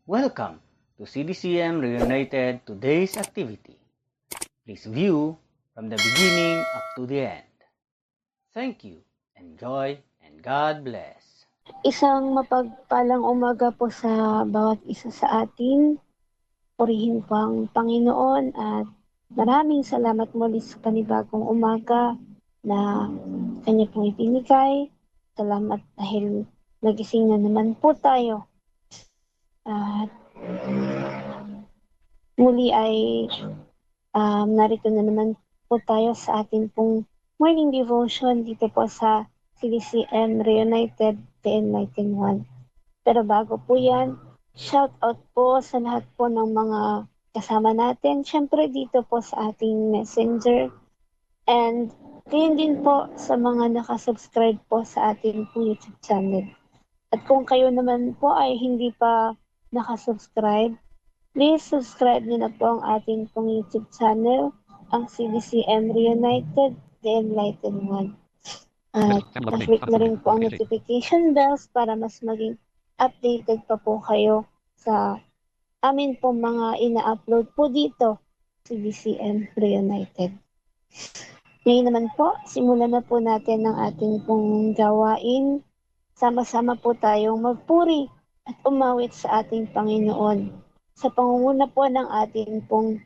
Welcome to CDCM Reunited Today's Activity. Please view from the beginning up to the end. Thank you, enjoy, and God bless. Isang mapagpalang umaga po sa bawat isa sa atin. Purihin po ang Panginoon at maraming salamat muli sa panibagong umaga na Kanya pong ibinigay. Salamat dahil nagising na naman po tayo. At muli ay narito na naman po tayo sa atin pong morning devotion dito po sa CDCM Reunited The Enlightened One. Pero bago po yan, shout out po sa lahat po ng mga kasama natin. Siyempre dito po sa ating messenger. And gayon din po sa mga nakasubscribe po sa ating YouTube channel. At kung kayo naman po ay hindi pa nakasubscribe, please subscribe niyo na po ang ating pong YouTube channel, ang CDCM Reunited The Enlightened One. At click na rin po ang notification bells para mas maging updated pa po kayo sa amin pong mga ina-upload po dito sa CDCM Reunited. Ngayon naman po, simulan na po natin ang ating pong gawain. Sama-sama po tayong magpuri at umawit sa ating Panginoon sa pangunguna po ng ating pong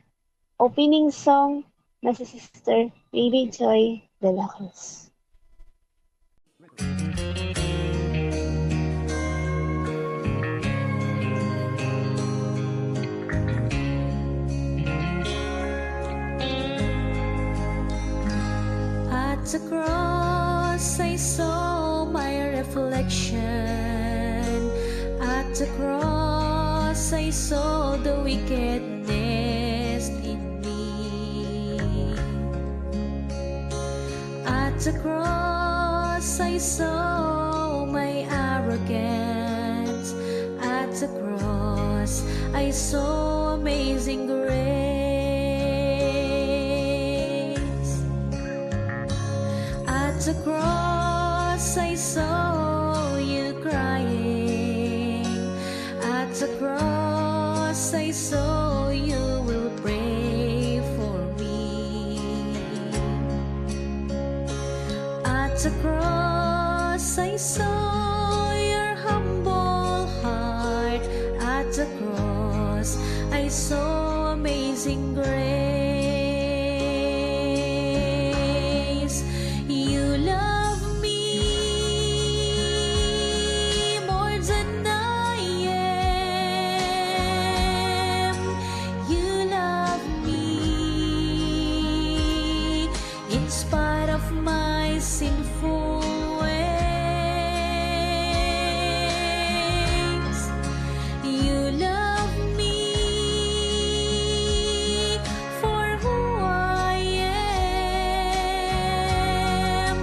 opening song na si Sister Baby Joy de la Cruz. At the cross I saw my reflection. At the cross I saw the wickedness in me. At the cross I saw my arrogance. At the cross I saw amazing grace. At the cross I saw you crying. At the cross I saw you will pray for me. At the cross I saw your humble heart. At the cross I saw amazing grace. You love me more than I am. You love me in spite of my sinful ways. You love me for who I am.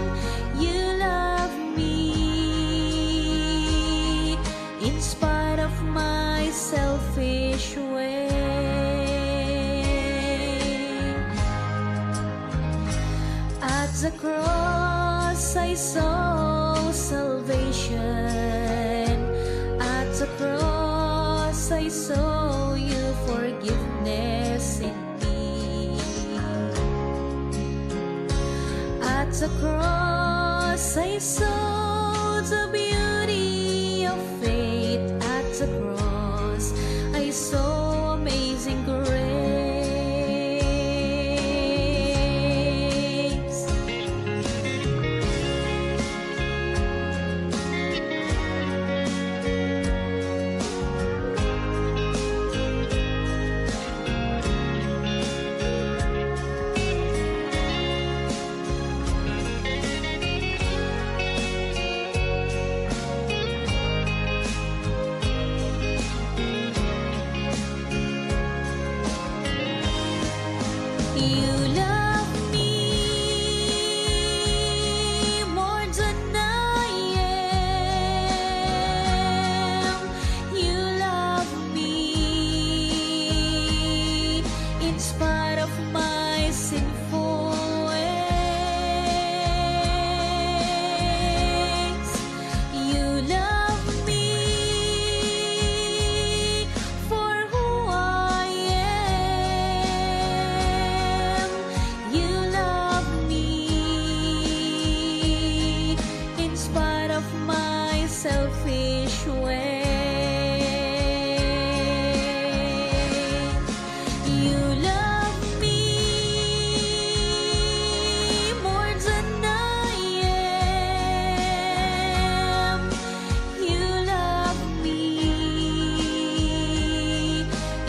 You love me in spite of my selfish ways. At the cross I saw salvation. At the cross I saw you forgiveness in me. At the cross I saw the beauty of faith. At the cross I saw amazing grace. You love me more than I am. You love me in spite of my sinful ways. You love me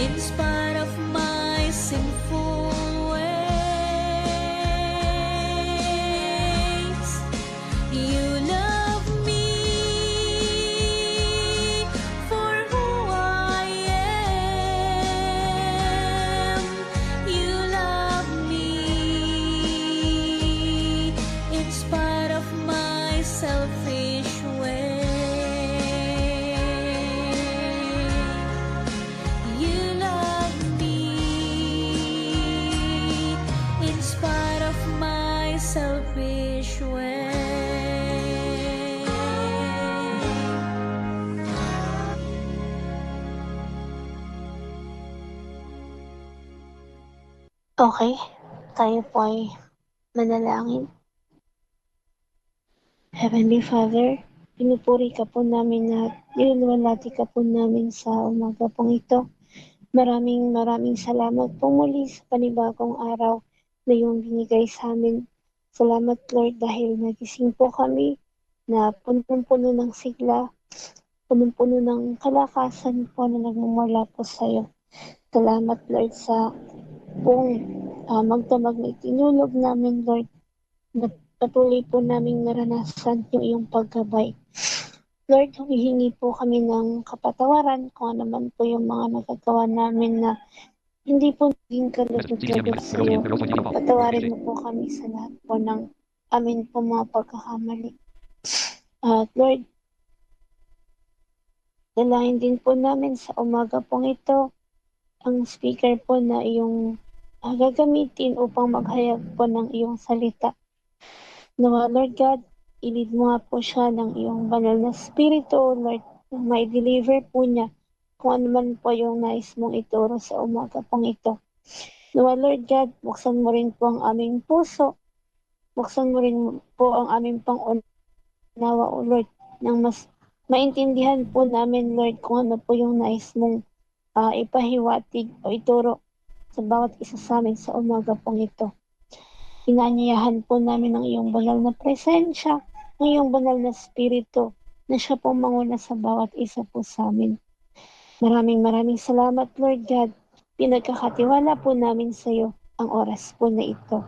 in spite of my sinful ways. You love me for who I am. You love me in spite of my selfish way. You love me in spite of my selfish way. Okay, tayo po ay manalangin. Heavenly Father, pinupuri ka po namin at niluluwalhati ka po namin sa umaga pong ito. Maraming salamat po muli sa panibagong araw na iyong binigay sa amin. Salamat Lord dahil nagising po kami na punong-puno ng sigla, punong-puno ng kalakasan po na nagmumula po sa iyo. Salamat Lord sa pong magdamag na itinulog namin Lord, na patuloy po namin naranasan yung iyong paggabay. Lord, humihingi po kami ng kapatawaran kung ano man po yung mga nagagawa namin na hindi po naging kalugod-lugod sa iyo. Patawarin mo po kami sa lahat po ng amin po mga pagkakamali. At Lord, dalahin din po namin sa umaga pong ito ang speaker po na iyong gagamitin upang maghayag po ng iyong salita. Nawa Lord God, ilid mo nga po siya ng iyong banal na spirito, Lord, na may deliver po niya kung ano man po yung nais mong ituro sa umaga pong ito. Nawa Lord God, buksan mo rin po ang aming puso, buksan mo rin po ang aming pang-unawa, O Lord, nang mas maintindihan po namin, Lord, kung ano po yung nais mong ipahiwatig o ituro sa bawat isa sa amin sa umaga pong ito. Inaanyayahan po namin ang iyong banal na presensya, ang iyong banal na spirito na siya po manguna sa bawat isa po sa amin. Maraming salamat Lord God. Pinagkakatiwala po namin sa iyo ang oras po na ito.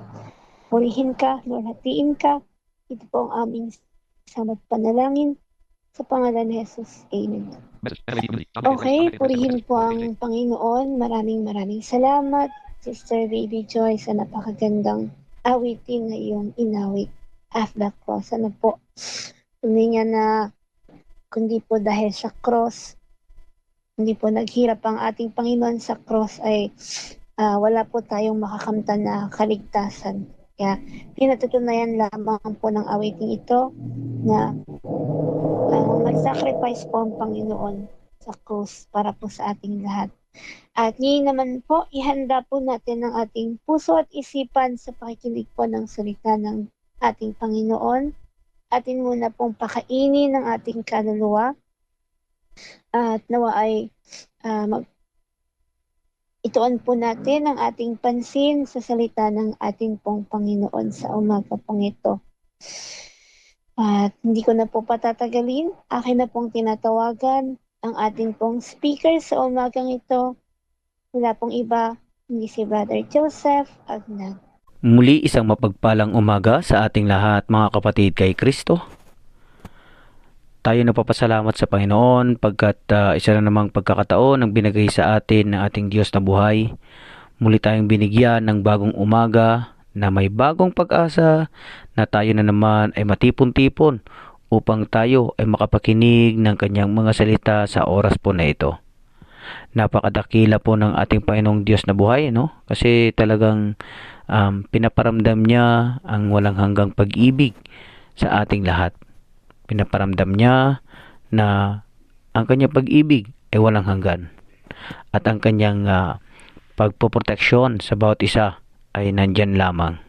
Purihin ka, luwalhatiin ka. Ito po ang aming salamat panalangin sa pangalan ni Jesus. Amen. Okay, purihin po ang Panginoon. Maraming salamat, Sister Baby Joy, sa napakagandang awitin na iyong inawit at the cross. Ano po, tunay nga na kundi po dahil sa cross, hindi po naghirap ang ating Panginoon sa cross ay wala po tayong makakamtan na kaligtasan. Kaya pinatutunayan lamang po ng awiting ito na mag-sacrifice po ang Panginoon sa cross para po sa ating lahat. At ngayon naman po, ihanda po natin ang ating puso at isipan sa pakikinig po ng salita ng ating Panginoon. Atin muna pong pakainin ng ating kaluluwa at nawa ay ituon po natin ang ating pansin sa salita ng ating pong Panginoon sa umaga pong ito. At hindi ko na po patatagalin, akin na pong tinatawagan ang ating pong speaker sa umagang ito. Wala pong iba, hindi si Brother Joseph Agnan. Muli isang mapagpalang umaga sa ating lahat mga kapatid kay Kristo. Tayo napapasalamat sa Panginoon pagkat isa na namang pagkakataon ang binigay sa atin ng ating Diyos na buhay. Muli tayong binigyan ng bagong umaga na may bagong pag-asa na tayo na naman ay matipon-tipon upang tayo ay makapakinig ng kanyang mga salita sa oras po na ito. Napakadakila po ng ating Panginoong Diyos na buhay, no? Kasi talagang pinaparamdam niya ang walang hanggang pag-ibig sa ating lahat. Pinaparamdam niya na ang kanyang pag-ibig ay walang hanggan. At ang kanyang pagpoproteksyon sa bawat isa ay nandyan lamang.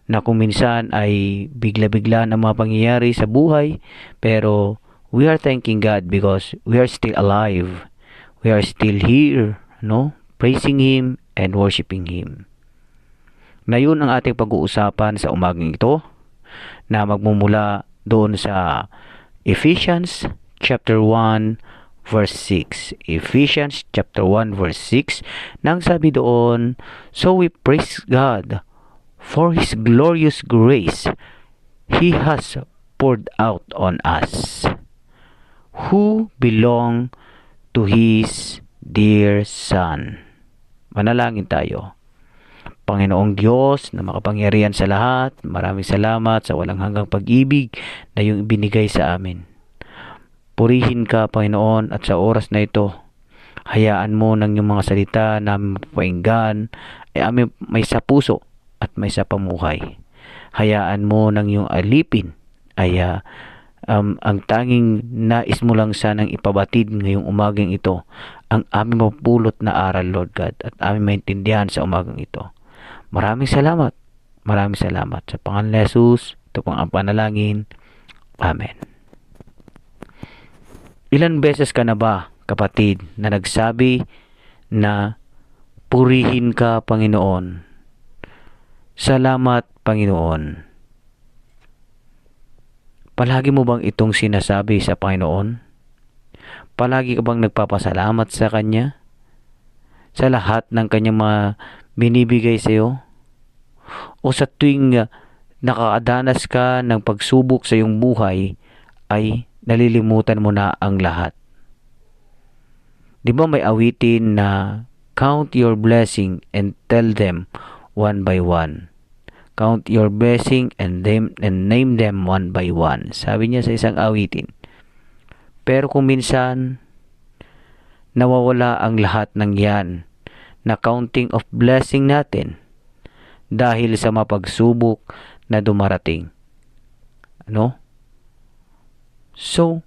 Na kung minsan ay bigla-bigla na mga pangyayari sa buhay, pero we are thanking God because we are still alive. We are still here, no? Praising Him and worshiping Him. Na yun ang ating pag-uusapan sa umagang ito, na magmumula doon sa Ephesians chapter 1 verse 6. Ephesians chapter 1 verse 6. Nang sabi doon, so we praise God for His glorious grace He has poured out on us, who belong to His dear Son. Manalangin tayo. Panginoong Diyos na makapangyarihan sa lahat, maraming salamat sa walang hanggang pag-ibig na iyong ibinigay sa amin. Purihin ka, Panginoon, at sa oras na ito, hayaan mo ng iyong mga salita namin mapapainggan ay amin may sa puso at may sa pamuhay. Hayaan mo ng iyong alipin ay ang tanging nais mo lang sanang ipabatid ngayong umagang ito, ang aming mapulot na aral, Lord God, at aming maintindihan sa umagang ito. Maraming salamat. Maraming salamat. Sa pangalan ni Jesus, ito pong ang panalangin. Amen. Ilan beses ka na ba, kapatid, na nagsabi na purihin ka, Panginoon? Salamat, Panginoon. Palagi mo bang itong sinasabi sa Panginoon? Palagi ka bang nagpapasalamat sa Kanya? Sa lahat ng Kanyang mga binibigay sa iyo? O sa tuwing nakadanas ka ng pagsubok sa iyong buhay, ay nalilimutan mo na ang lahat? Di ba may awitin na count your blessing and tell them one by one? Count your blessing and name them one by one. Sabi niya sa isang awitin. Pero kung minsan nawawala ang lahat ng yan na counting of blessing natin dahil sa mapagsubok na dumarating. So,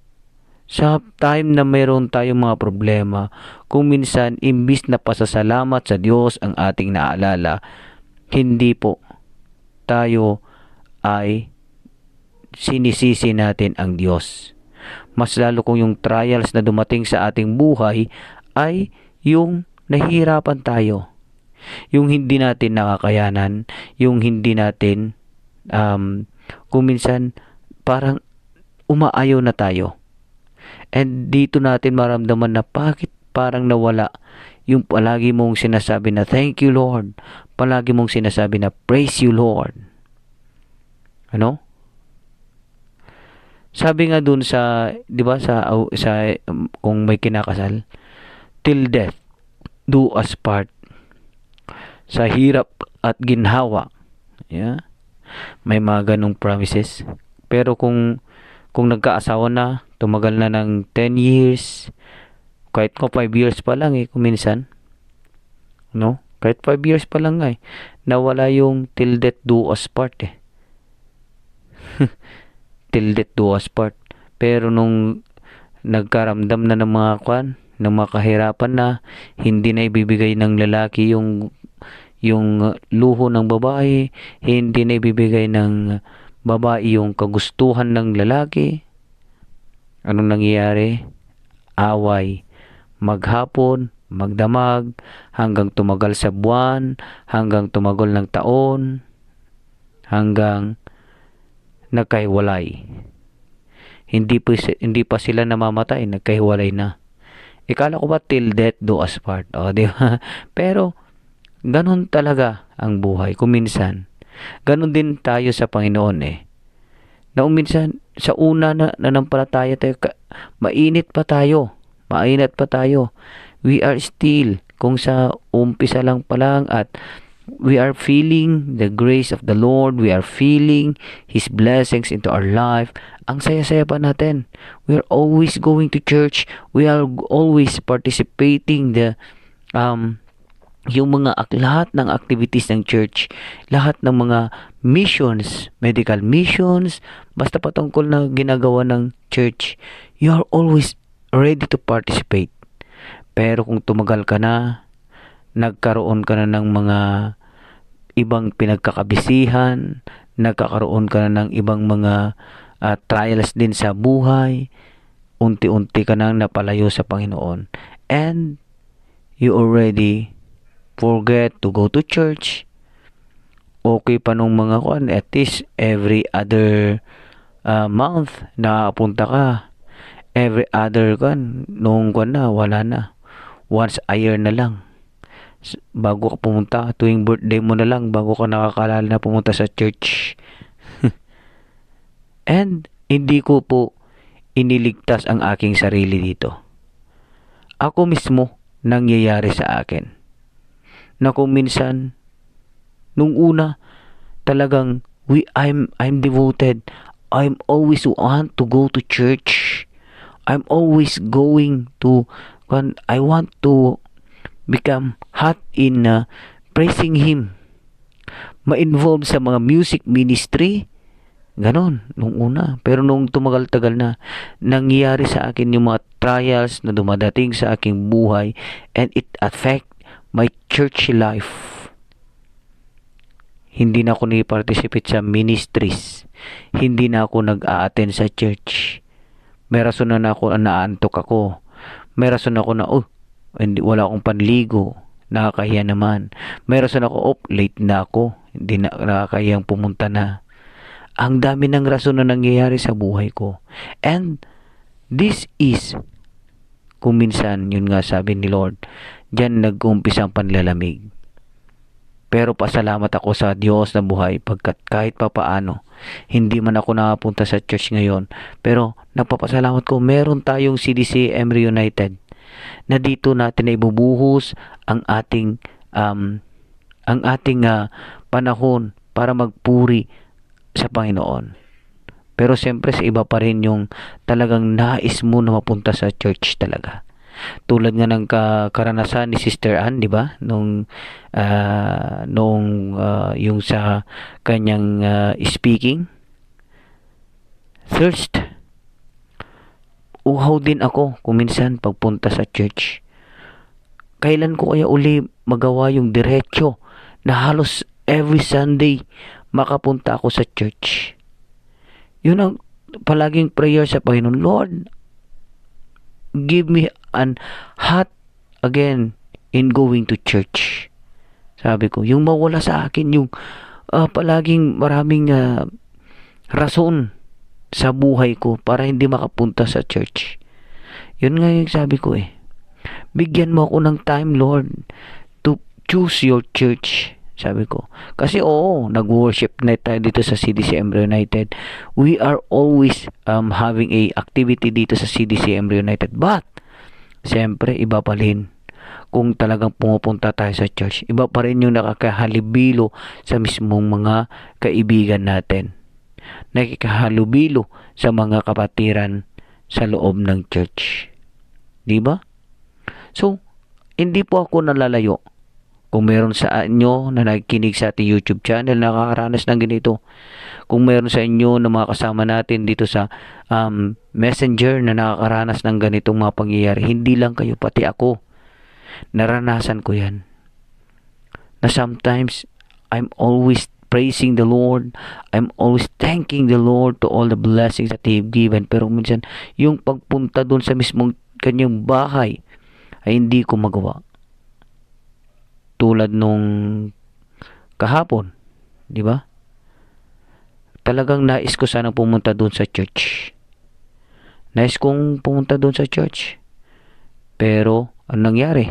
sa time na mayroon tayong mga problema, kung minsan imbis na pasasalamat sa Diyos ang ating naalala, hindi po tayo ay sinisisi natin ang Diyos. Mas lalo kung yung trials na dumating sa ating buhay ay yung nahihirapan tayo. Yung hindi natin nakakayanan, yung hindi natin kung minsan parang umaayaw na tayo. And dito natin maramdaman na bakit parang nawala yung palagi mong sinasabi na thank you Lord. Palagi mong sinasabi na praise you Lord. Sabi nga dun sa, 'di ba, sa kung may kinakasal, till death do us part. Sa hirap at ginhawa. Yeah. May mga ganung promises. Pero kung nagkaasawa na, tumagal na ng 10 years, kahit ko 5 years pa lang kung minsan, kahit 5 years pa lang nawala yung till death do us part till death do us part. Pero nung nagkaramdam na ng mga kahirapan na, hindi na ibibigay ng lalaki yung luho ng babae, hindi na ibibigay ng babae yung kagustuhan ng lalaki. Anong nangyayari? Away, maghapon, magdamag, hanggang tumagal sa buwan, hanggang tumagal ng taon, hanggang nagkahiwalay. Hindi pa sila namamatay, nagkahiwalay na. Ikala ko ba till death do us part? Di ba? Pero ganun talaga ang buhay. Kung minsan, ganun din tayo sa Panginoon Na minsan, sa una na nanampalataya tayo, mainit pa tayo. We are still, kung sa umpisa lang pa lang, at we are feeling the grace of the Lord, we are feeling His blessings into our life. Ang saya-saya pa natin. We are always going to church. We are always participating yung mga lahat ng activities ng church, lahat ng mga missions, medical missions, basta patungkol na ginagawa ng church, you are always ready to participate. Pero kung tumagal ka na, nagkaroon ka na ng mga ibang pinagkakabisihan, nagkakaroon ka na ng ibang mga trials din sa buhay, unti-unti ka nang napalayo sa Panginoon, and you already forget to go to church. Okay pa nung mga at least every other month nakapunta ka. every other kan, noong kan na, wala na. Once a year na lang. Bago ka pumunta, tuwing birthday mo na lang, bago ka nakakalala na pumunta sa church. And hindi ko po iniligtas ang aking sarili dito. Ako mismo nangyayari sa akin. Na kung minsan, nung una, talagang I'm devoted. I'm always want to go to church. I'm always going to, I want to become hot in praising Him. Ma-involve sa mga music ministry. Ganon, nung una. Pero nung tumagal-tagal na, nangyayari sa akin yung mga trials na dumadating sa aking buhay, and it affect my church life. Hindi na ako nag-participate sa ministries. Hindi na ako nag-a-attend sa church. May rason na ako, naantok ako. May rason ako na, wala akong panligo. Nakakahiya naman. May rason ako, late na ako. Hindi na nakakahiyang pumunta na. Ang dami ng rason na nangyayari sa buhay ko. And this is, kung minsan, yun nga sabi ni Lord, diyan nag-uumpisa ang panlalamig. Pero pasalamat ako sa Diyos na buhay pagkat kahit pa paano, hindi man ako nakapunta sa church ngayon. Pero nagpapasalamat ko, meron tayong CDCM Reunited na dito natin na ibubuhos ang ating panahon para magpuri sa Panginoon. Pero siyempre sa iba pa rin yung talagang nais mo na mapunta sa church talaga. Tulad nga ng karanasan ni Sister Ann, di ba? Nung yung sa kanyang speaking. Thirst. Uhaw din ako kung minsan pagpunta sa church. Kailan ko kaya uli magawa yung diretso na halos every Sunday makapunta ako sa church? Yun ang palaging prayer sa Panginoon. Lord, give me an heart again in going to church. Sabi ko, yung mawala sa akin, yung palaging maraming rason sa buhay ko para hindi makapunta sa church. Yun nga yung sabi ko Bigyan mo ako ng time, Lord, to choose your church. Sabi ko. Kasi nag-worship night tayo dito sa CDCM Reunited. We are always having a activity dito sa CDCM Reunited. But, siyempre, iba pa rin kung talagang pumupunta tayo sa church. Iba pa rin yung nakakahalubilo sa mismong mga kaibigan natin. Nakikahalubilo sa mga kapatiran sa loob ng church. Diba? So, hindi po ako nalalayo. Kung meron sa inyo na nagkinig sa ating YouTube channel na nakakaranas ng ganito, kung meron sa inyo na mga kasama natin dito sa Messenger na nakakaranas ng ganitong mga pangyayari, hindi lang kayo, pati ako. Naranasan ko yan. Na sometimes, I'm always praising the Lord. I'm always thanking the Lord to all the blessings that He have given. Pero minsan, yung pagpunta doon sa mismong kanyang bahay, ay hindi ko magawa. Tulad nung kahapon, di ba? Talagang nais ko sana pumunta doon sa church. Nais kong pumunta doon sa church. Pero, ang nangyari?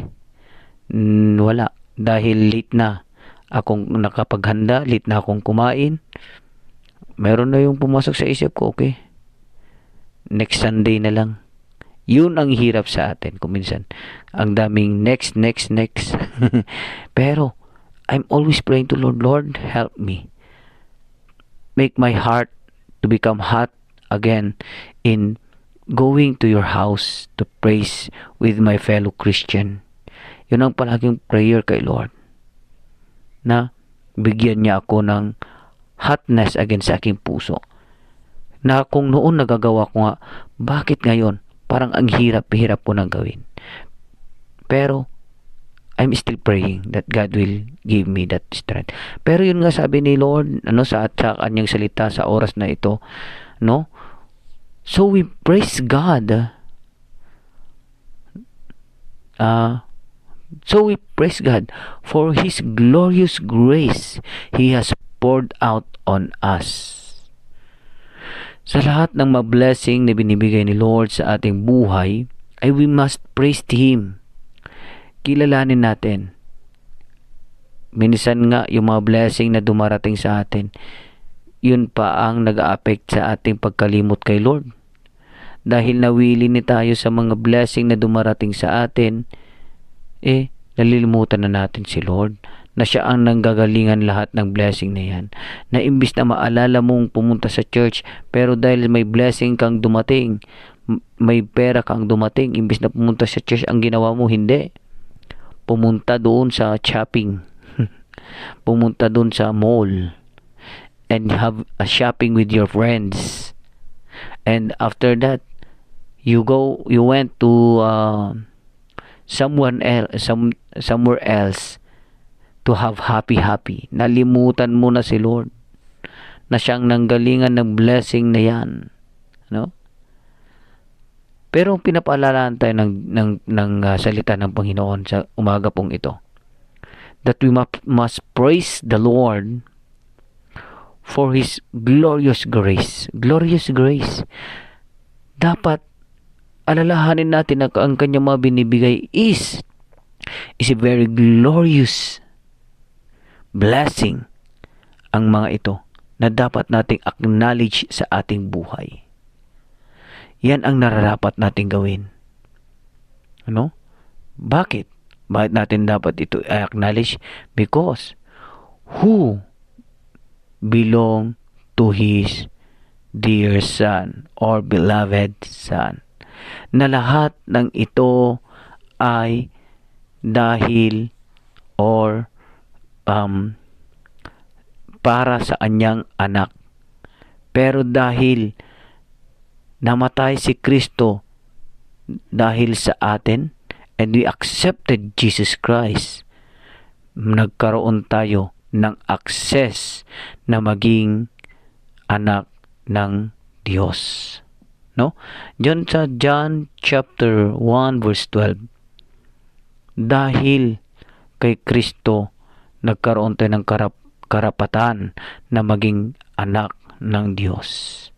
Wala. Dahil late na akong nakapaghanda, late na akong kumain. Meron na yung pumasok sa isip ko, okay. Next Sunday na lang. Yun ang hirap sa atin kung minsan. Ang daming next. Pero, I'm always praying to Lord, help me. Make my heart to become hot again in going to your house to praise with my fellow Christian. Yun ang palaging prayer kay Lord. Na bigyan niya ako ng hotness again sa aking puso. Na kung noon nagagawa ko nga, bakit ngayon? Parang ang hirap po nang gawin. Pero, I'm still praying that God will give me that strength. Pero yun nga sabi ni Lord, sa kanyang salita sa oras na ito, no? So we praise God. So we praise God for His glorious grace He has poured out on us. Sa lahat ng mga blessing na binibigay ni Lord sa ating buhay, ay we must praise Him. Kilalanin natin. Minsan nga, yung mga blessing na dumarating sa atin, yun pa ang nag-a-affect sa ating pagkalimot kay Lord. Dahil nawili ni tayo sa mga blessing na dumarating sa atin, nalilimutan na natin si Lord, na siya ang nanggagalingan lahat ng blessing na yan. Na imbis na maalala mong pumunta sa church, pero dahil may blessing kang dumating, may pera kang dumating, imbis na pumunta sa church, ang ginawa mo, hindi. Pumunta doon sa shopping. Pumunta doon sa mall. And have a shopping with your friends. And after that, you went to somewhere else to have happy. Nalimutan mo na si Lord na siyang nanggalingan ng blessing na yan, no? Pero pinapaalalaan tayo ng salita ng Panginoon sa umaga pong ito, that we must praise the Lord for His glorious grace. Glorious grace. Dapat alalahanin natin na ang kanyang mga binibigay is a very glorious blessing, ang mga ito na dapat nating acknowledge sa ating buhay. Yan ang nararapat nating gawin. Ano? Bakit? Bakit natin dapat ito acknowledge? Because who belong to His dear Son or beloved Son. Na lahat ng ito ay dahil or para sa anyang anak. Pero dahil namatay si Kristo dahil sa atin, and we accepted Jesus Christ, nagkaroon tayo ng access na maging anak ng Diyos. No? Diyan sa John chapter 1 verse 12, dahil kay Kristo nagkaroon tayo ng karapatan na maging anak ng Diyos.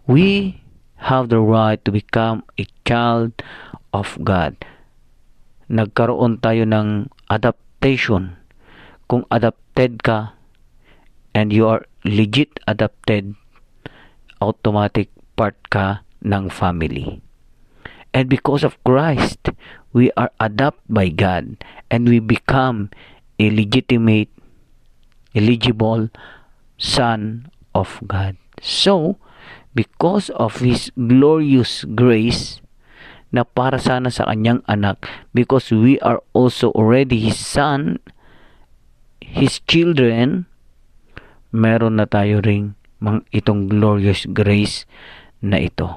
We have the right to become a child of God. Nagkaroon tayo ng adaptation. Kung adopted ka and you are legit adopted, automatic part ka ng family. And because of Christ, we are adopted by God and we become a legitimate, eligible son of God. So, because of His glorious grace na para sana sa kanyang anak, because we are also already His son, His children, meron na tayo ring itong glorious grace na ito.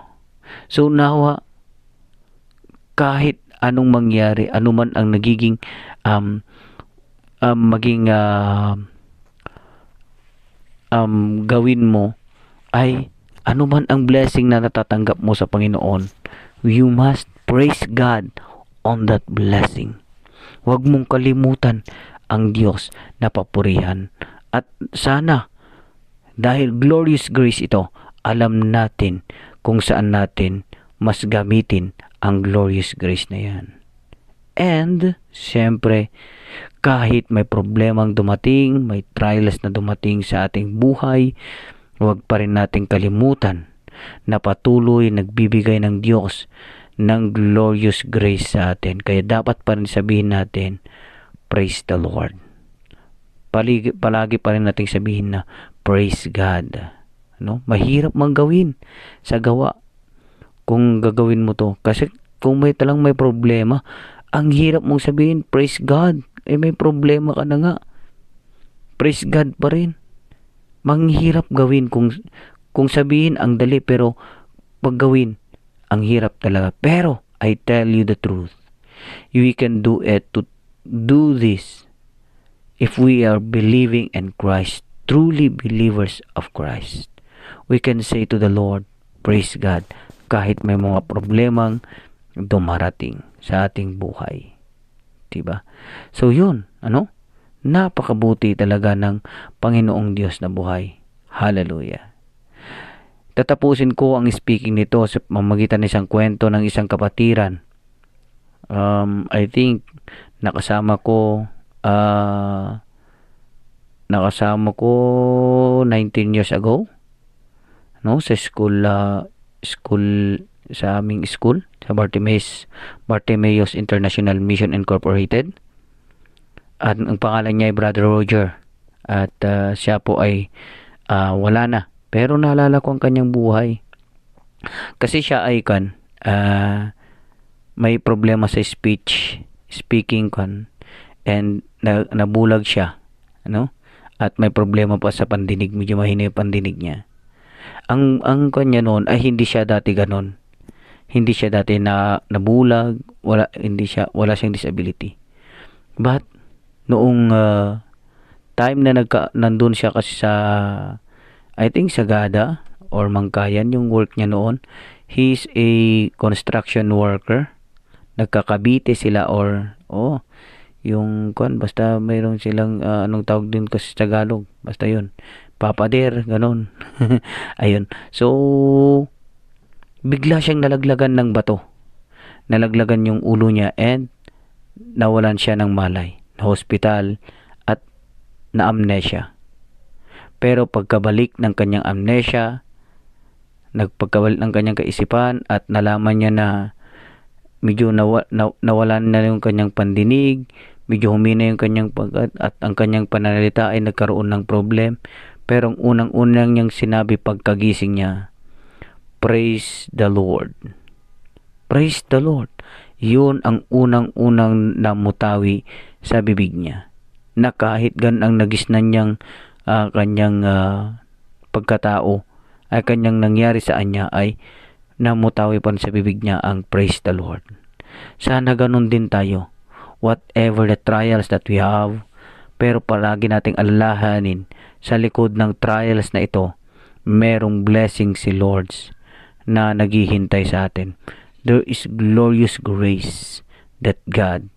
So nawa, kahit anong mangyari, anuman ang nagiging gawin mo, ay anuman ang blessing na natatanggap mo sa Panginoon, you must praise God on that blessing. Huwag mong kalimutan ang Diyos na papurihan. At sana, dahil glorious grace ito, alam natin kung saan natin mas gamitin ang glorious grace na yan. And, siyempre, kahit may problemang dumating, may trials na dumating sa ating buhay, huwag pa rin nating kalimutan na patuloy nagbibigay ng Diyos ng glorious grace sa atin. Kaya dapat pa rin sabihin natin, praise the Lord. Palagi pa rin nating sabihin na praise God. No? Mahirap mang gawin sa gawa kung gagawin mo to. Kasi kung may problema, ang hirap mong sabihin, praise God. May problema ka na nga. Praise God pa rin. Manghirap gawin kung sabihin ang dali, pero pag gawin, ang hirap talaga. Pero, I tell you the truth. We can do it to do this if we are believing in Christ, truly believers of Christ. We can say to the Lord, praise God, kahit may mga problemang dumarating sa ating buhay. Diba? So yun, napakabuti talaga ng Panginoong Diyos na buhay. Hallelujah. tatapusin ko ang speaking nito sa pamamagitan ng isang kwento ng isang kapatiran. I think nakasama ko uh, nakasama ko 19 years ago, no, sa school sa aming school sa Bartimaeus International Mission Incorporated, at ang pangalan niya ay Brother Roger, at siya po ay wala na, pero naalala ko ang kanyang buhay kasi siya ay may problema sa speaking and nabulag siya, ano, at may problema pa sa pandinig, medyo mahina yung pandinig niya. Ang kanya noon ay hindi siya dati ganon. Hindi siya dati nabulag, wala siyang disability. But noong time na nandun siya kasi sa, I think sa Gada or Mangkayan yung work niya noon. He's a construction worker. Nagkakabite sila or yung basta mayroon silang anong tawag din kasi sa Tagalog, basta yun, papader, ganon. Ayun. So bigla siyang nalaglagan ng bato. Nalaglagan yung ulo niya and nawalan siya ng malay, na hospital at na amnesia. Pero pagkabalik ng kanyang amnesia, nagpagkabalik ng kanyang kaisipan at nalaman niya na medyo nawalan na yung kanyang pandinig, medyo humina yung kanyang at ang kanyang pananalita ay nagkaroon ng problem. Pero ang unang-unang niyang sinabi pagkagising niya, praise the Lord. Praise the Lord. Yun ang unang-unang namutawi sa bibig niya. Na kahit gan ang nagisnan niyang kanyang pagkatao ay kanyang nangyari sa kanya ay namutawi pa sa bibig niya ang praise the Lord. Sana ganun din tayo. Whatever the trials that we have, pero palagi nating alalahanin sa likod ng trials na ito, merong blessing si Lord na naghihintay sa atin. There is glorious grace that God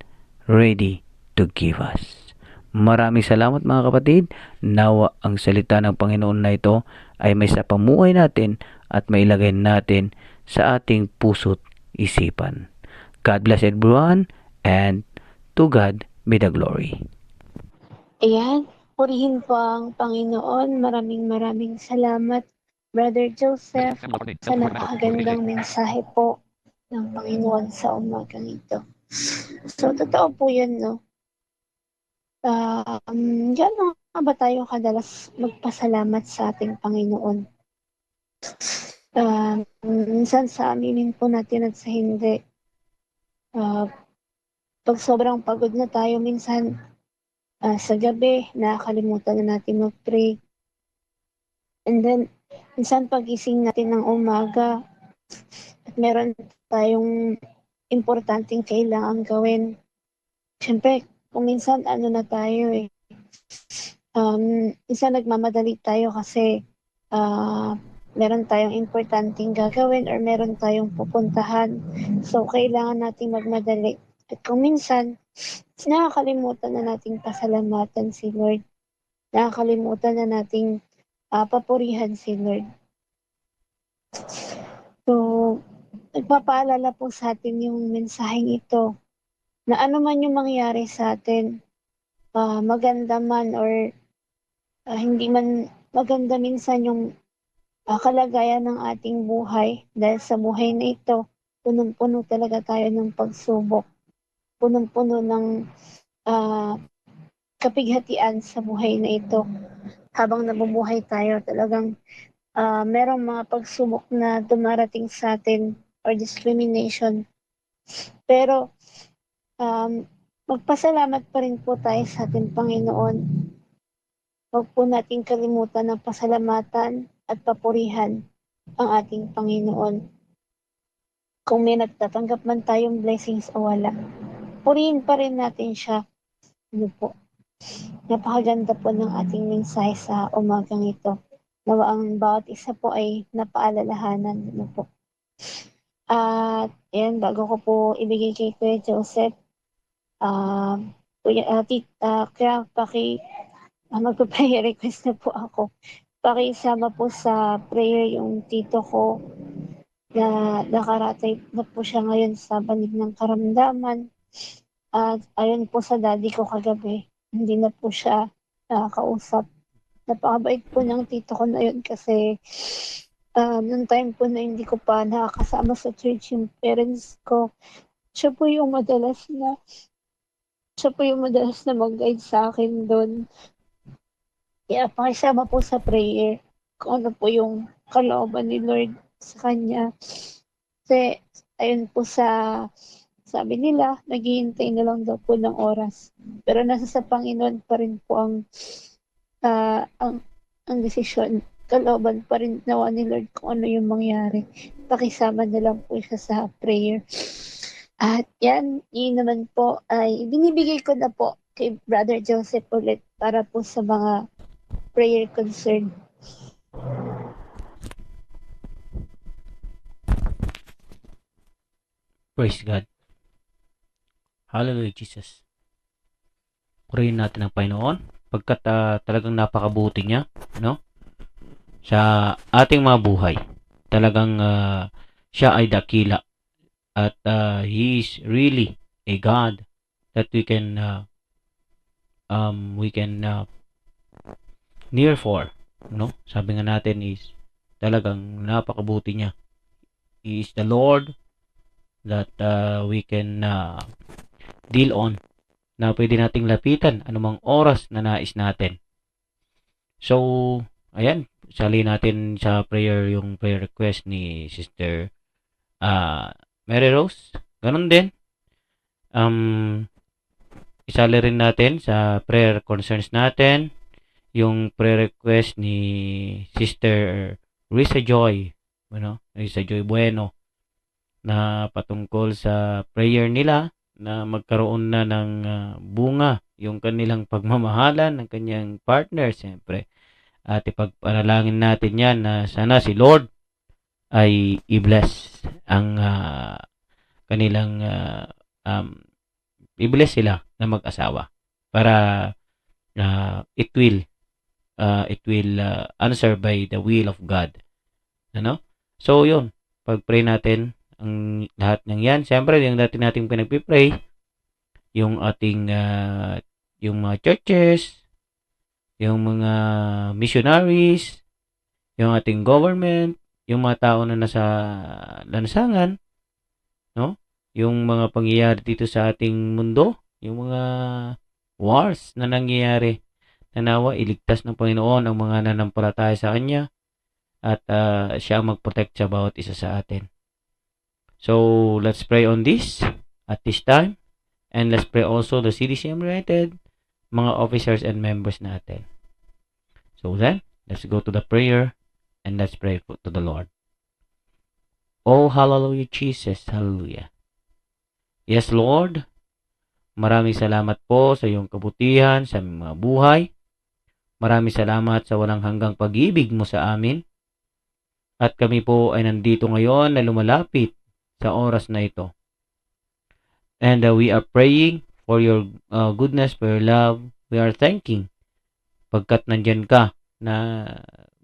ready to give us. Maraming salamat mga kapatid. Nawa ang salita ng Panginoon na ito ay may sa pamuhay natin at mailagay natin sa ating puso't isipan. God bless everyone, and to God be the glory. Ayan, purihin po ang Panginoon. Maraming salamat, Brother Joseph, sa napakagandang mensahe po ng Panginoon sa umagang ito. So, totoo po yun, no? Gano'n nga ba tayo kadalas magpasalamat sa ating Panginoon? Minsan sa aminin po natin at sa hindi. Pag sobrang pagod na tayo, minsan sa gabi, nakakalimutan na natin mag-pray. And then, minsan pagising natin ng umaga, at meron tayong importanteng kailangan gawin. Siyempre, kung minsan na tayo minsan nagmamadali tayo kasi meron tayong importanteng gagawin or meron tayong pupuntahan. So, kailangan nating magmadali. At kung minsan, nakakalimutan na nating pasalamatan si Lord. Nakakalimutan na nating papurihan si Lord. So, nagpapaalala po sa atin yung mensaheng ito na ano man yung mangyari sa atin, maganda man or hindi man maganda minsan yung kalagayan ng ating buhay, dahil sa buhay na ito, punong-puno talaga tayo ng pagsubok. Punong-puno ng kapighatian sa buhay na ito. Habang nabubuhay tayo, talagang merong mga pagsubok na dumarating sa atin or discrimination. Pero magpasalamat pa rin po tayo sa ating Panginoon. Huwag po natin kalimutan ng pasalamatan at papurihan ang ating Panginoon. Kung may nagtatanggap man tayong blessings o wala, purihin pa rin natin siya. Ano po? Napakaganda po ng ating mensahe sa umagang ito. Nawa ang bawat isa po ay napaalalahanan. Ano po? At yan, bago ko po ibigay kay Kuya Joseph, kaya magpa-prayer request na po ako pakisama po sa prayer yung tito ko na nakaratay na po siya ngayon sa banig ng karamdaman. At ayon po sa daddy ko kagabi, hindi na po siya nakakausap. Napakabait po ng tito ko na yun kasi nung time po na hindi ko pa nakakasama sa church yung parents ko, siya po yung madalas na mag-guide sa akin doon. Kaya pakisama po sa prayer kung ano po yung kalooban ni Lord sa kanya. Kasi ayun po sabi nila, naghihintay na lang daw po ng oras. Pero nasa sa Panginoon pa rin po ang desisyon. Kalooban pa rin nawa ni Lord kung ano yung mangyari. Pakisama na lang po siya sa prayer. At yun naman po ay binibigay ko na po kay Brother Joseph ulit para po sa mga prayer concern. Praise God. Hallelujah, Jesus. Purihin natin ang Panginoon pagkat talagang napakabuti niya, no? Sa ating mga buhay. Talagang siya ay dakila at He is really a God that we can near for, no? Sabi nga natin is talagang napakabuti niya. He is the Lord that we can deal on, na pwede nating lapitan anumang oras na nais natin. So, ayan, sali natin sa prayer yung prayer request ni Sister Mary Rose. Ganun din. Isali rin natin sa prayer concerns natin yung prayer request ni Sister Risa Joy, Risa Joy Bueno, na patungkol sa prayer nila na magkaroon na ng bunga yung kanilang pagmamahalan ng kanyang partner, siyempre. At ipagpanalangin natin yan na sana si Lord ay i-bless ang kanilang i-bless sila na mag-asawa para it will answer by the will of God. So yun, pag-pray natin ang lahat ng yan. Siyempre, yung dati nating pinagpipray, yung ating yung mga churches, yung mga missionaries, yung ating government, yung mga tao na nasa lansangan, no? Yung mga pangyayari dito sa ating mundo, yung mga wars na nangyayari, na nawa iligtas ng Panginoon ang mga nanampalataya sa Kanya at siya mag-protect sa bawat isa sa atin. So, let's pray on this at this time, and let's pray also the CDCM United, mga officers and members natin. So then, let's go to the prayer and let's pray to the Lord. Oh, hallelujah, Jesus, hallelujah. Yes, Lord, maraming salamat po sa iyong kabutihan sa aming mga buhay. Maraming salamat sa walang hanggang pag-ibig mo sa amin. At kami po ay nandito ngayon na lumalapit sa oras na ito. And we are praying for your goodness, for your love. We are thanking pagkat nandyan ka na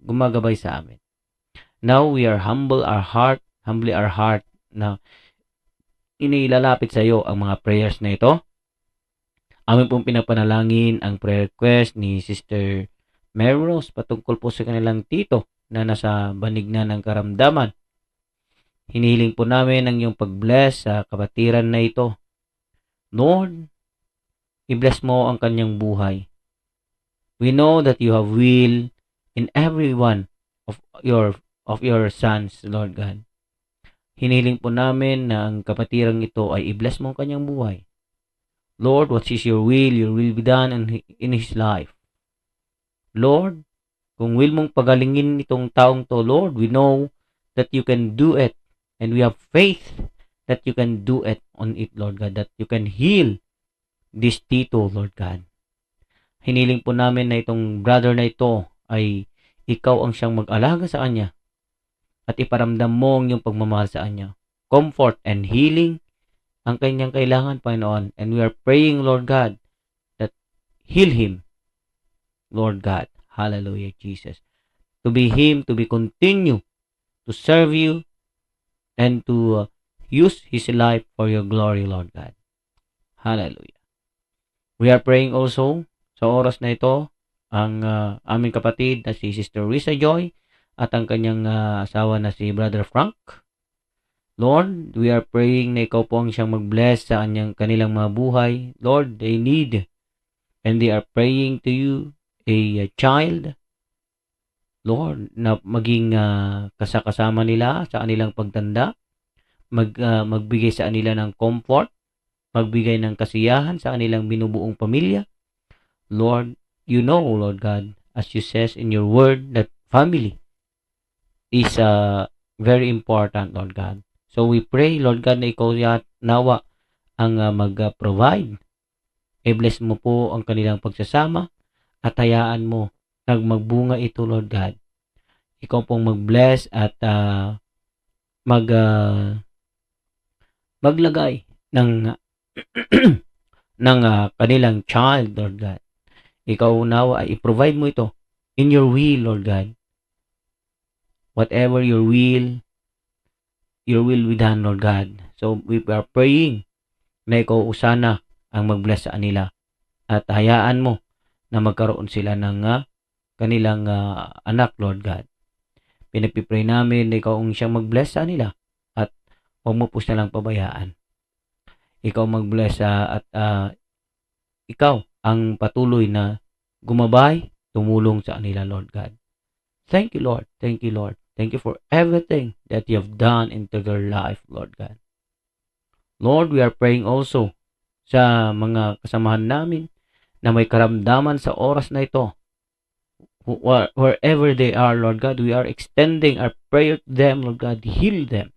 gumagabay sa amin. Now we are humbly our heart na inilalapit sa iyo ang mga prayers na ito. Amin pong pinapanalangin ang prayer request ni Sister Mary Rose patungkol po sa kanilang tito na nasa banig na ng karamdaman. Hinihiling po namin ang iyong pag-bless sa kapatiran na ito. Lord, i-bless mo ang kanyang buhay. We know that you have will in every one of your sons, Lord God. Hinihiling po namin na ang kapatirang ito ay i-bless mo ang kanyang buhay. Lord, what is your will be done in his life. Lord, kung will mong pagalingin itong taong to, Lord, we know that you can do it. And we have faith that you can do it on it, Lord God, that you can heal this tito, Lord God. Hiniling po namin na itong brother na ito ay ikaw ang siyang mag-alaga sa kanya at iparamdam mo ang iyong pagmamahal sa kanya. Comfort and healing ang kanyang kailangan, Panginoon. And we are praying, Lord God, that heal him, Lord God. Hallelujah, Jesus. to be continue to serve you and to use his life for your glory, Lord God. Hallelujah. We are praying also sa oras na ito ang aming kapatid na si Sister Risa Joy at ang kanyang asawa na si Brother Frank. Lord, we are praying na ikaw po ang siyang mag-bless sa kanilang mga buhay. Lord, they need and they are praying to you a child, Lord, na maging kasama nila sa kanilang pagtanda, magbigay sa kanila ng comfort, magbigay ng kasiyahan sa kanilang binubuong pamilya. Lord, you know, Lord God, as you says in your word, that family is very important, Lord God. So we pray, Lord God, na ikaw nawa ang mag-provide. I-bless mo po ang kanilang pagsasama at hayaan mo magbunga ito, Lord God. Ikaw pong mag-bless at maglagay ng ng kanilang child, Lord God. Ikaw nawa ay i-provide mo ito in your will, Lord God. Whatever your will be done, Lord God. So we are praying na ikaw usana ang mag-bless sa kanila at hayaan mo na magkaroon sila ng kanilang anak, Lord God. Pinagpipray namin na ikaw ang siyang mag-bless sa kanila at huwag mo po silang pabayaan. Ikaw mag-bless at ikaw ang patuloy na gumabay, tumulong sa kanila, Lord God. Thank you, Lord. Thank you, Lord. Thank you for everything that you have done into their life, Lord God. Lord, we are praying also sa mga kasamahan namin na may karamdaman sa oras na ito. Wherever they are, Lord God, we are extending our prayer to them, Lord God. Heal them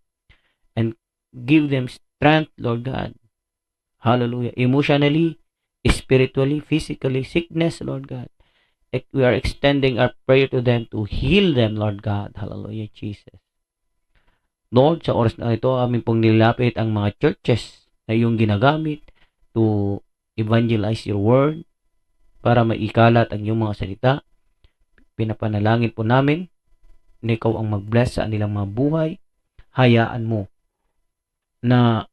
and give them strength, Lord God. Hallelujah. Emotionally, spiritually, physically, sickness, Lord God. We are extending our prayer to them to heal them, Lord God. Hallelujah, Jesus. Lord, sa oras na ito, amin pong nilapit ang mga churches na iyong ginagamit to evangelize your word para maikalat ang iyong mga salita. Pinapanalangin po namin na ikaw ang mag-bless sa kanilang mga buhay. Hayaan mo na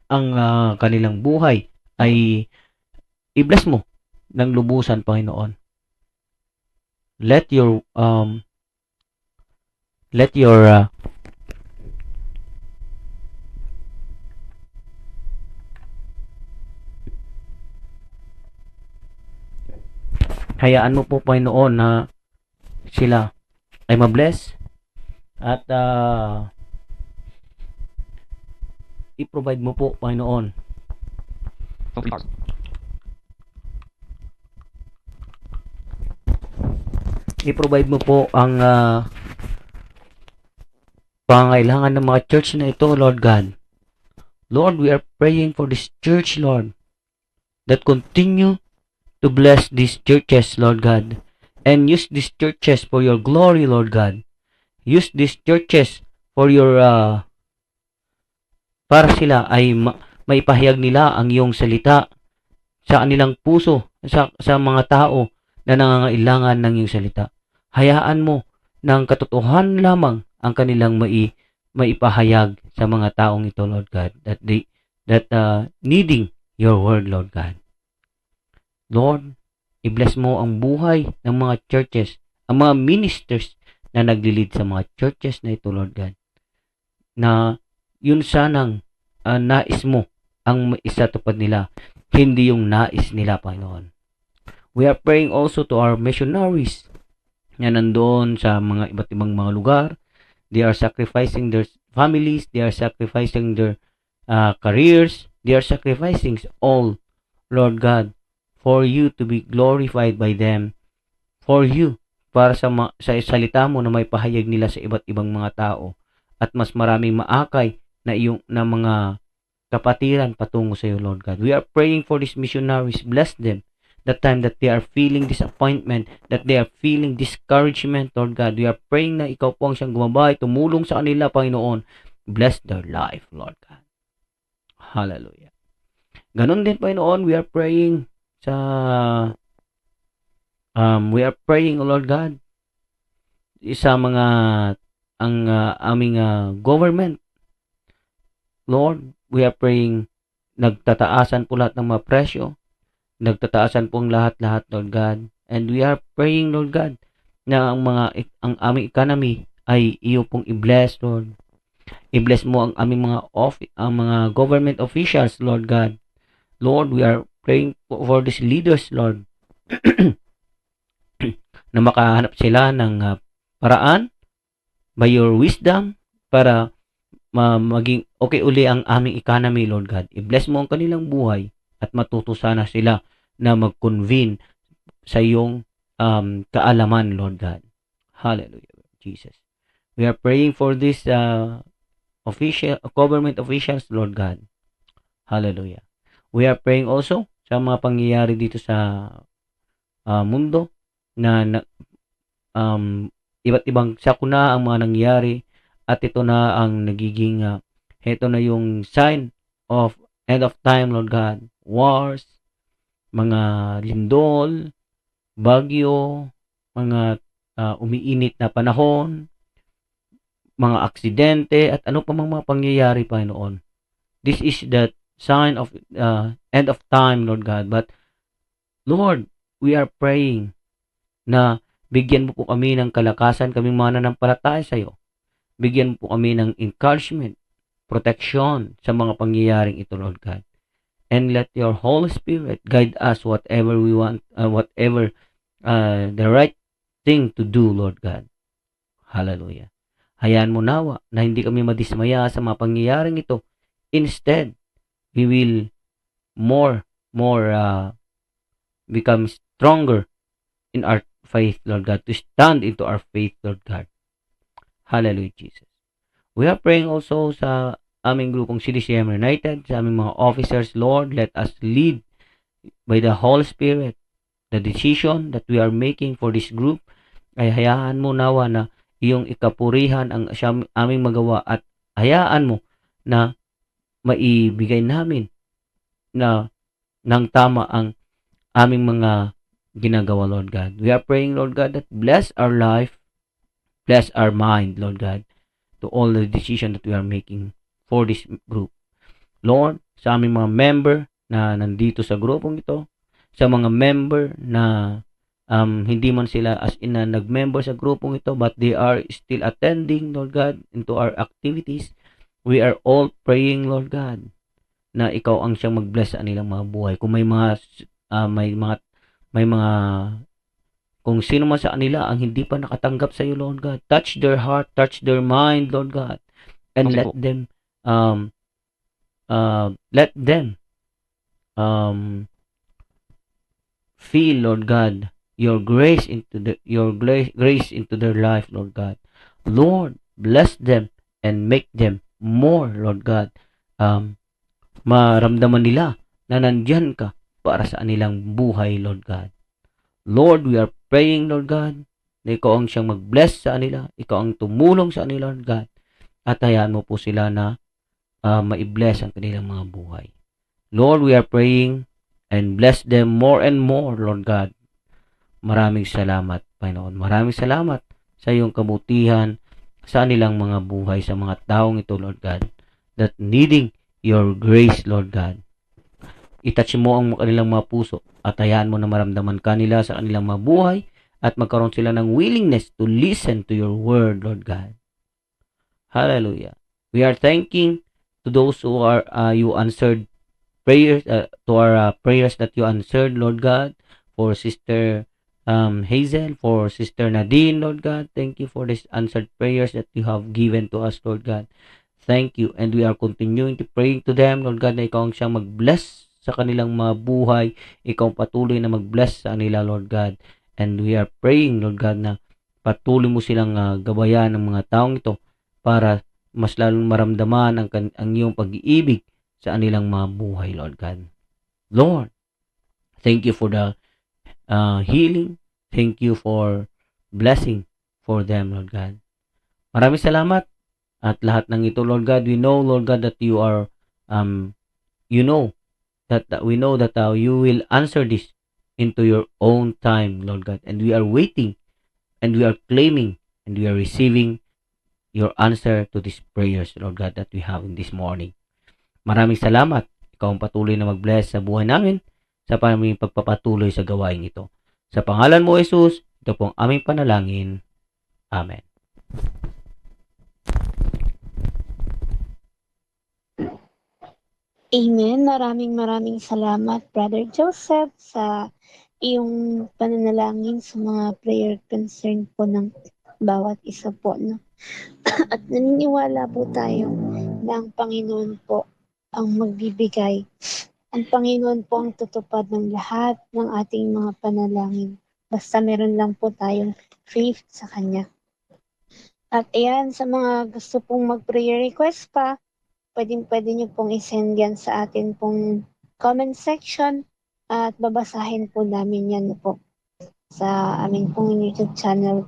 ang kanilang buhay ay i-bless mo ng lubusan, Panginoon. Let your hayaan mo po, Panginoon, na sila ay ma-bless at i-provide mo po, Panginoon. I-provide mo po ang pangailangan ng mga church na ito, Lord God. Lord, we are praying for this church, Lord, that continue to bless these churches, Lord God, and use these churches for your glory, Lord God. Use these churches for your para sila ay maipahayag nila ang iyong salita sa kanilang puso, sa mga tao na nangangailangan ng iyong salita. Hayaan mo ng katotohanan lamang ang kanilang maipahayag sa mga taong ito, Lord God, that needing your word, Lord God. Lord, i-bless mo ang buhay ng mga churches, ang mga ministers na naglilid sa mga churches na ito, Lord God, na yun sanang nais mo ang isatupad nila, hindi yung nais nila, Panginoon. We are praying also to our missionaries na nandoon sa mga iba't ibang mga lugar. They are sacrificing their families, they are sacrificing their careers, they are sacrificing all, Lord God, for you to be glorified by them, for you, para sa salita mo na may pahayag nila sa iba't ibang mga tao at mas maraming maakay na mga kapatiran patungo sa iyo, Lord God. We are praying for these missionaries. Bless them the time that they are feeling disappointment, that they are feeling discouragement, Lord God. We are praying na ikaw po ang siyang gumabay, tumulong sa kanila, Panginoon. Bless their life, Lord God. Hallelujah. Ganon din, Panginoon, we are praying Lord God, sa mga aming government. Lord, we are praying, nagtataasan po lahat ng mga presyo, nagtataasan po ang lahat-lahat, Lord God. And we are praying, Lord God, na ang aming economy ay iyo pong i-bless, Lord. I-bless mo ang aming ang mga government officials, Lord God. Lord, we are praying for these leaders, Lord, na makahanap sila ng paraan by your wisdom para maging okay uli ang aming economy, Lord God. I-bless mo ang kanilang buhay at matuto sana sila na mag-convene sa iyong kaalaman, Lord God. Hallelujah, Jesus. We are praying for this government officials, Lord God. Hallelujah. We are praying also sa mga pangyayari dito sa mundo na iba't ibang sakuna ang mga nangyayari at ito na ang nagiging ito na yung sign of end of time, Lord God. Wars, mga lindol, bagyo, mga umiinit na panahon, mga aksidente, at ano pa mga pangyayari, Panginoon. This is the sign of end of time, Lord God. But, Lord, we are praying na bigyan mo po kami ng kalakasan, kaming mga nanampalataya sa iyo. Bigyan mo po kami ng encouragement, protection sa mga pangyayaring ito, Lord God. And let your Holy Spirit guide us whatever we want, whatever the right thing to do, Lord God. Hallelujah. Hayaan mo nawa na hindi kami madismaya sa mga pangyayaring ito. Instead, we will more become stronger in our faith, Lord God, to stand into our faith, Lord God. Hallelujah, Jesus. We are praying also sa aming grupong CDCM United, sa aming mga officers, Lord, let us lead by the Holy Spirit. The decision that we are making for this group ay hayaan mo nawa na iyong ikapurihan ang aming magawa at hayaan mo na maibigay namin na ng tama ang aming mga ginagawa, Lord God. We are praying, Lord God, that bless our life, bless our mind, Lord God, to all the decision that we are making for this group. Lord, sa aming mga member na nandito sa grupong ito, sa mga member na hindi man sila as in na nag-member sa grupong ito but they are still attending, Lord God, into our activities, we are all praying, Lord God, na ikaw ang siyang mag-bless sa kanilang mga buhay. Kung may mga kung sino man sa kanila ang hindi pa nakatanggap sa iyo, Lord God, touch their heart, touch their mind, Lord God, and Okay let them feel, Lord God, your grace into their life, Lord God. Lord, bless them and make them more, Lord God. Maramdaman nila na nandyan ka para sa kanilang buhay, Lord God. Lord, we are praying, Lord God, na ikaw ang siyang mag-bless sa kanila, ikaw ang tumulong sa kanila, Lord God, at hayaan mo po sila na ma-bless ang kanilang mga buhay. Lord, we are praying and bless them more and more, Lord God. Maraming salamat, Panginoon. Maraming salamat sa iyong kabutihan sa kanilang mga buhay, sa mga taong ito, Lord God, that needing your grace, Lord God. I-touch mo ang kanilang mga puso at hayaan mo na maramdaman kanila sa kanilang mga buhay at magkaroon sila ng willingness to listen to your word, Lord God. Hallelujah. We are thanking to those who are you answered prayers, to our prayers that you answered, Lord God, for Sister Hazel, for Sister Nadine, Lord God. Thank you for these answered prayers that you have given to us, Lord God. Thank you. And we are continuing to pray to them, Lord God, na ikaw ang siyang mag-bless sa kanilang mga buhay. Ikaw patuloy na mag-bless sa kanila, Lord God. And we are praying, Lord God, na patuloy mo silang gabayan ng mga taong ito para mas lalong maramdaman ang iyong pag-iibig sa kanilang mga buhay, Lord God. Lord, thank you for the healing. Thank you for blessing for them, Lord God. Maraming salamat. At lahat ng ito, Lord God, we know, Lord God, that you are, we know that you will answer this into your own time, Lord God. And we are waiting and we are claiming and we are receiving your answer to these prayers, Lord God, that we have in this morning. Maraming salamat. Ikaw ang patuloy na mag-bless sa buhay namin sa aming pagpapatuloy sa gawain ito. Sa pangalan mo, Jesus, ito po ang aming panalangin. Amen. Amen. Maraming salamat, Brother Joseph, sa iyong pananalangin sa mga prayer concern po ng bawat isa po. No? At naniniwala po tayo na ang Panginoon po ang magbibigay. Ang Panginoon po ang tutupad ng lahat ng ating mga panalangin. Basta meron lang po tayong faith sa Kanya. At ayan, sa mga gusto pong mag-prayer request pa, pwede nyo pong isend yan sa atin pong comment section at babasahin po namin yan po sa aming pong YouTube channel.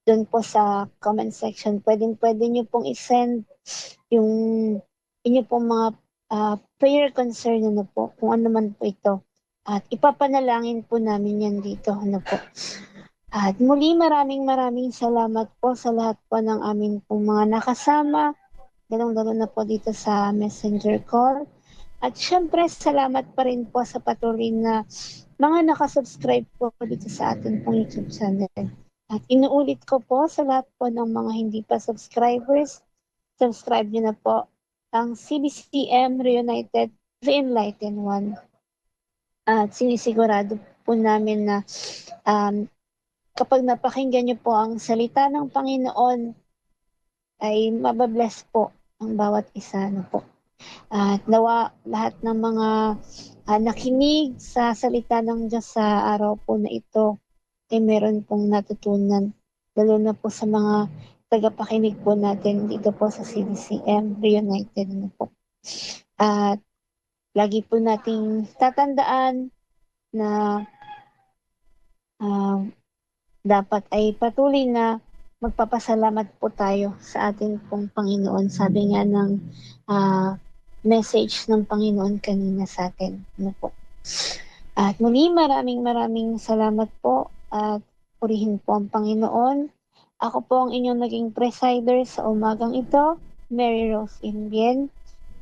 Doon po sa comment section, pwede nyo pong isend yung inyo pong mga prayer concern po, kung ano man po ito. At ipapanalangin po namin yan dito. Po. At muli maraming salamat po sa lahat po ng amin pong mga nakasama, lalong-lalo na po dito sa messenger call. At syempre, salamat pa rin po sa patuloy na mga nakasubscribe po dito sa atin pong YouTube channel. At inuulit ko po sa lahat po ng mga hindi pa subscribers, subscribe nyo na po ang CBCM Reunited The Enlightened One. At sinisigurado po namin na kapag napakinggan nyo po ang salita ng Panginoon, ay mababless po ang bawat isa na po. At nawa lahat ng mga nakinig sa salita ng Diyos sa araw po na ito ay meron pong natutunan. Lalo na po sa mga tagapakinig po natin dito po sa CDCM Reunited na po. At lagi po nating tatandaan na dapat ay patuloy na magpapasalamat po tayo sa ating pong Panginoon. Sabi nga ng message ng Panginoon kanina sa atin. Ano po. At muli maraming salamat po at purihin po ang Panginoon. Ako po ang inyong naging presider sa umagang ito, Mary Rose Imbien.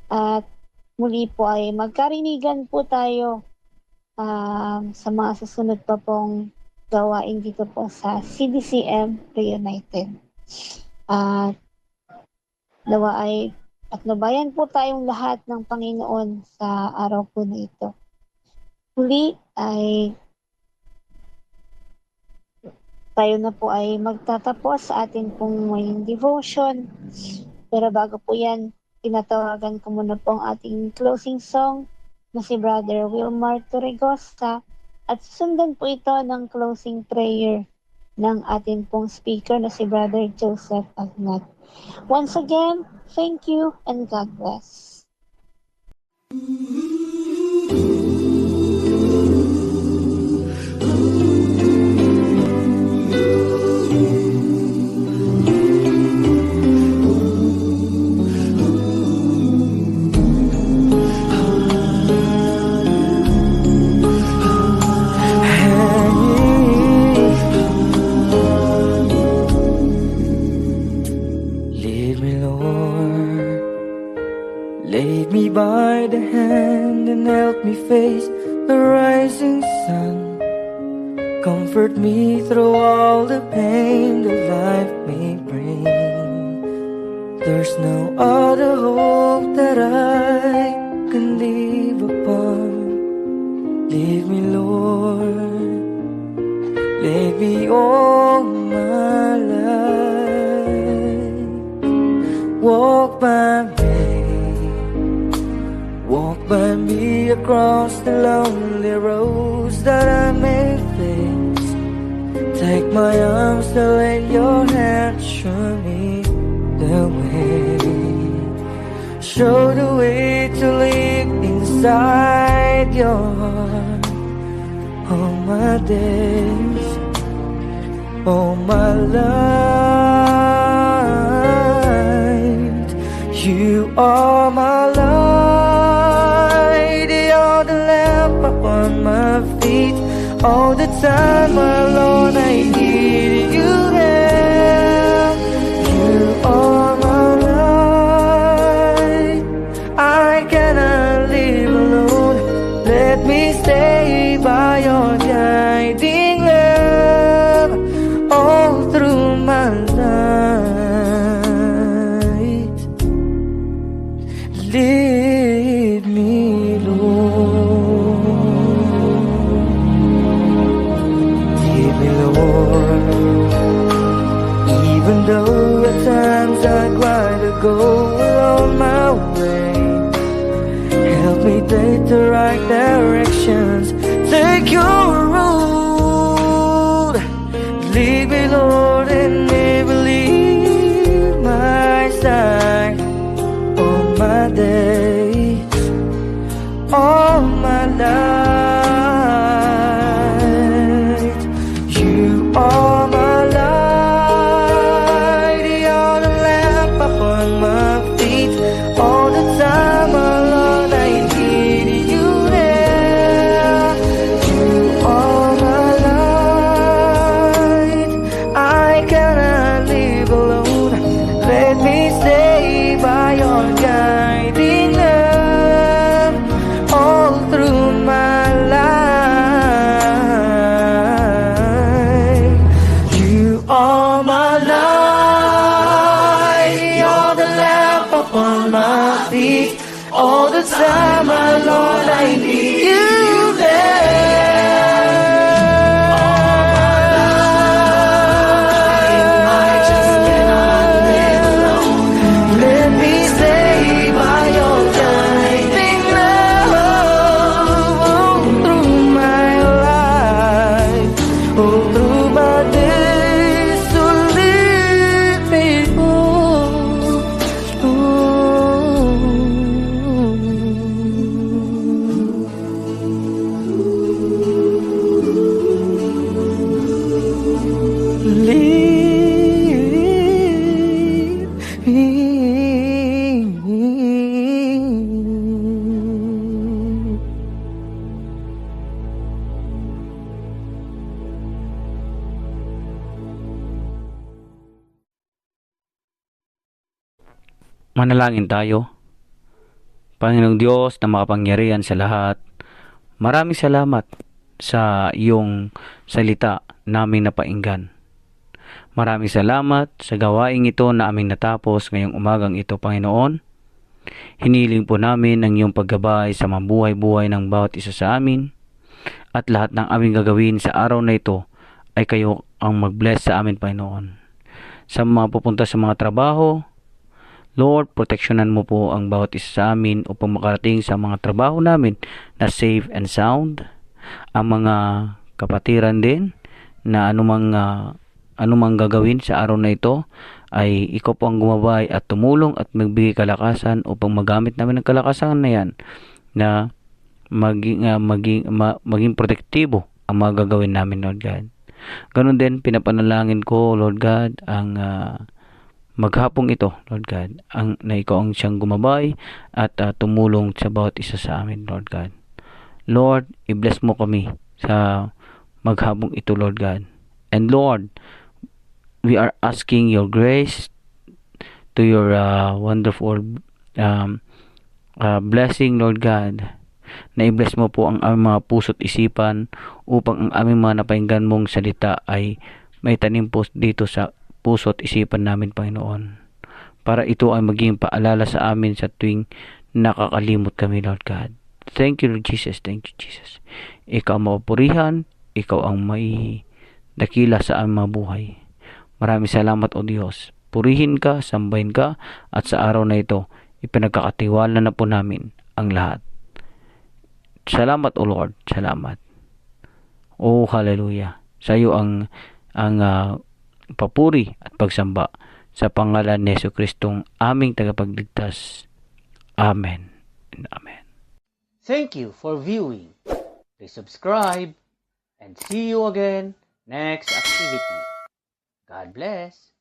At muli po ay magkarinigan po tayo sa mga susunod pa pong gawain dito po sa CDCM Reunited. At nawa ay patnubayan po tayong lahat ng Panginoon sa araw po na ito. Muli ay tayo na po ay magtatapos sa ating pong morning devotion. Pero bago po yan, tinatawagan ko muna po ang ating closing song na si Brother Wilmar Torregosa at sundan po ito ng closing prayer ng ating pong speaker na si Brother Joseph Agnat. Once again, thank you and God bless. Lead me by the hand and help me face the rising sun. Comfort me through all the pain that life may bring. There's no other hope that I can live upon. Lead me, Lord, lead me all my life. Walk by me, walk by me across the lonely roads that I may face. Take my arms to let your hand show me the way. Show the way to live inside your heart. All my days, all my life, you are my light. You're the lamp upon my feet. All the time, my Lord, I need you there. kasama, Lord, I need you there. Let me stay by your guiding love all through my life, all through my days. So lead me Manalangin tayo. Panginoong Diyos na makapangyarihan sa lahat, maraming salamat sa iyong salita naming napainggan. Maraming salamat sa gawaing ito na aming natapos ngayong umagang ito, Panginoon. Hiniling po namin ang iyong paggabay sa mabuhay-buhay ng bawat isa sa amin, at lahat ng aming gagawin sa araw na ito ay kayo ang mag-bless sa amin, Panginoon. Sa mga pupunta sa mga trabaho, Lord, proteksyonan mo po ang bawat isa sa amin upang makarating sa mga trabaho namin na safe and sound. Ang mga kapatiran din na anumang gagawin sa araw na ito ay ikaw po ang gumabay at tumulong at magbigay kalakasan upang magamit namin ang kalakasan na yan na maging protektibo ang mga gagawin namin, Lord God. Ganun din, pinapanalangin ko, Lord God, ang maghapong ito, Lord God, na ikaw ang siyang gumabay at tumulong sa bawat isa sa amin, Lord God. Lord, i-bless mo kami sa maghapong ito, Lord God. And Lord, we are asking your grace to your wonderful blessing, Lord God, na i-bless mo po ang aming mga puso't isipan upang ang aming mga napakinggan mong salita ay may tanim po dito sa puso at isipan namin, Panginoon, para ito ay maging paalala sa amin sa tuwing nakakalimot kami, Lord God. Thank you, Lord Jesus. Thank you, Jesus. Ikaw ang mapupurihan, ikaw ang may dakila sa aming mga buhay. Maraming salamat, O Diyos. Purihin ka, sambahin ka, at sa araw na ito, ipinagkakatiwala na po namin ang lahat. Salamat, O Lord. Salamat. Oh, hallelujah. Sa iyo ang papuri at pagsamba sa pangalan ni Jesucristong aming tagapagligtas. Amen and amen. Thank you for viewing. Please subscribe and see you again next activity. God bless.